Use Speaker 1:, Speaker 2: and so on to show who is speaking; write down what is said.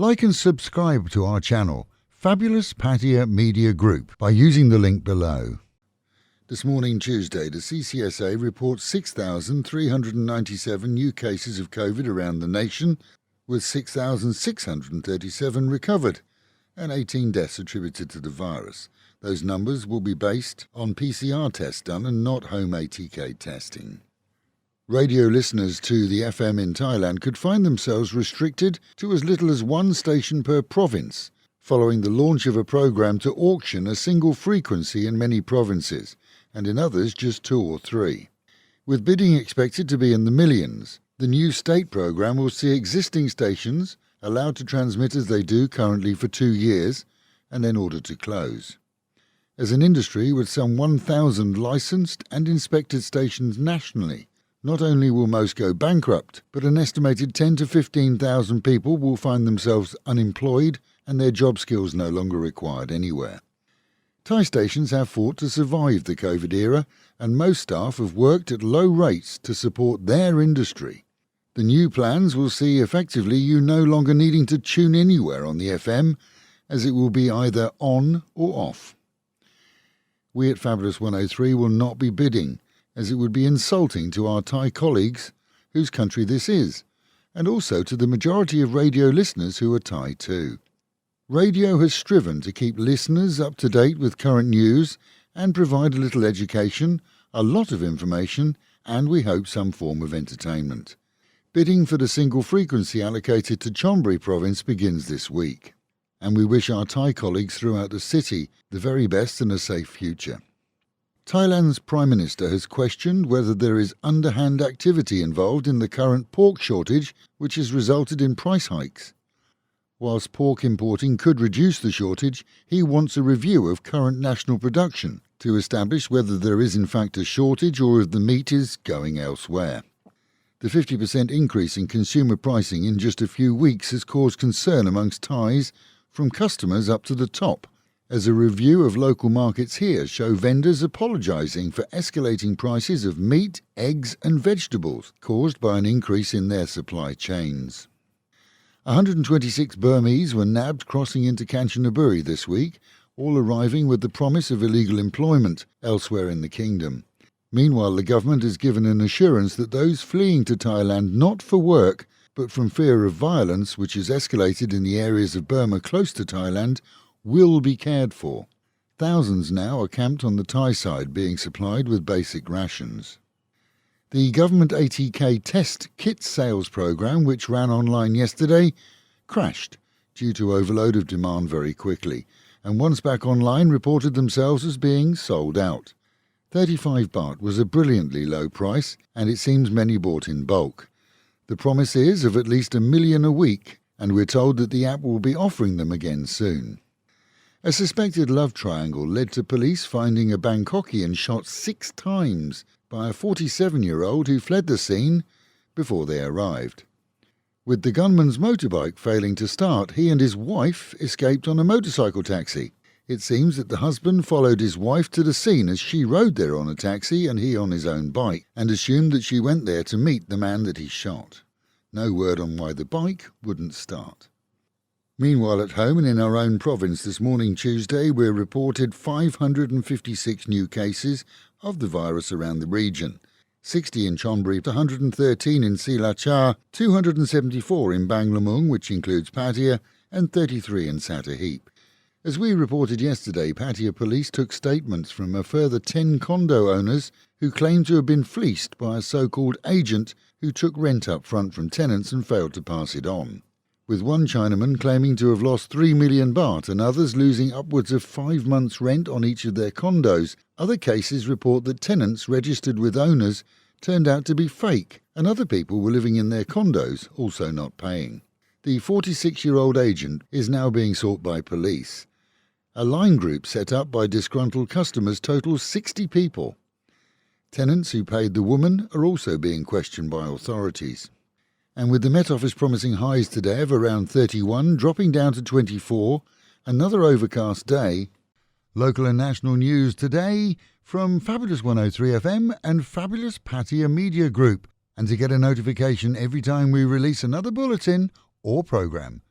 Speaker 1: Like and subscribe to our channel, Fabulous Pattaya Media Group, by using the link below. This morning, Tuesday, the CCSA reports 6,397 new cases of COVID around the nation, with 6,637 recovered and 18 deaths attributed to the virus. Those numbers will be based on PCR tests done and not home ATK testing. Radio listeners to the FM in Thailand could find themselves restricted to as little as one station per province, following the launch of a program to auction a single frequency in many provinces, and in others just 2 or 3. With bidding expected to be in the millions, the new state program will see existing stations allowed to transmit as they do currently for 2 years and then ordered to close. As an industry with some 1,000 licensed and inspected stations nationally, not only will most go bankrupt, but an estimated 10,000 to 15,000 people will find themselves unemployed and their job skills no longer required anywhere. Thai stations have fought to survive the COVID era, and most staff have worked at low rates to support their industry. The new plans will see effectively you no longer needing to tune anywhere on the FM, as it will be either on or off. We at Fabulous 103 will not be bidding, as it would be insulting to our Thai colleagues whose country this is, and also to the majority of radio listeners who are Thai too. Radio has striven to keep listeners up to date with current news and provide a little education, a lot of information, and we hope some form of entertainment. Bidding for the single frequency allocated to Chonburi province begins this week, and we wish our Thai colleagues throughout the city the very best and a safe future. Thailand's Prime Minister has questioned whether there is underhand activity involved in the current pork shortage, which has resulted in price hikes. Whilst pork importing could reduce the shortage, he wants a review of current national production to establish whether there is in fact a shortage or if the meat is going elsewhere. The 50% increase in consumer pricing in just a few weeks has caused concern amongst Thais, from customers up to the top, as a review of local markets here show vendors apologising for escalating prices of meat, eggs and vegetables caused by an increase in their supply chains. 126 Burmese were nabbed crossing into Kanchanaburi this week, all arriving with the promise of illegal employment elsewhere in the kingdom. Meanwhile, the government has given an assurance that those fleeing to Thailand not for work, but from fear of violence, which has escalated in the areas of Burma close to Thailand, will be cared for. Thousands now are camped on the Thai side, being supplied with basic rations. The government ATK test kit sales program, which ran online yesterday, crashed due to overload of demand very quickly, and once back online reported themselves as being sold out. 35 baht was a brilliantly low price, and it seems many bought in bulk. The promise is of at least 1 million a week, and we're told that the app will be offering them again soon. A suspected love triangle led to police finding a Bangkokian shot 6 times by a 47-year-old who fled the scene before they arrived. With the gunman's motorbike failing to start, he and his wife escaped on a motorcycle taxi. It seems that the husband followed his wife to the scene as she rode there on a taxi and he on his own bike, and assumed that she went there to meet the man that he shot. No word on why the bike wouldn't start. Meanwhile, at home and in our own province this morning, Tuesday, we're reported 556 new cases of the virus around the region. 60 in Chonburi, 113 in Silachar, 274 in Banglamung, which includes Pattaya, and 33 in Sattahip. As we reported yesterday, Pattaya police took statements from a further 10 condo owners who claimed to have been fleeced by a so-called agent who took rent up front from tenants and failed to pass it on, with one Chinaman claiming to have lost 3 million baht and others losing upwards of 5 months' rent on each of their condos. Other cases report that tenants registered with owners turned out to be fake, and other people were living in their condos, also not paying. The 46-year-old agent is now being sought by police. A line group set up by disgruntled customers totals 60 people. Tenants who paid the woman are also being questioned by authorities. And with the Met Office promising highs today of around 31, dropping down to 24, another overcast day. Local and national news today from Fabulous 103 FM and Fabulous Pattaya Media Group. And to get a notification every time we release another bulletin or program,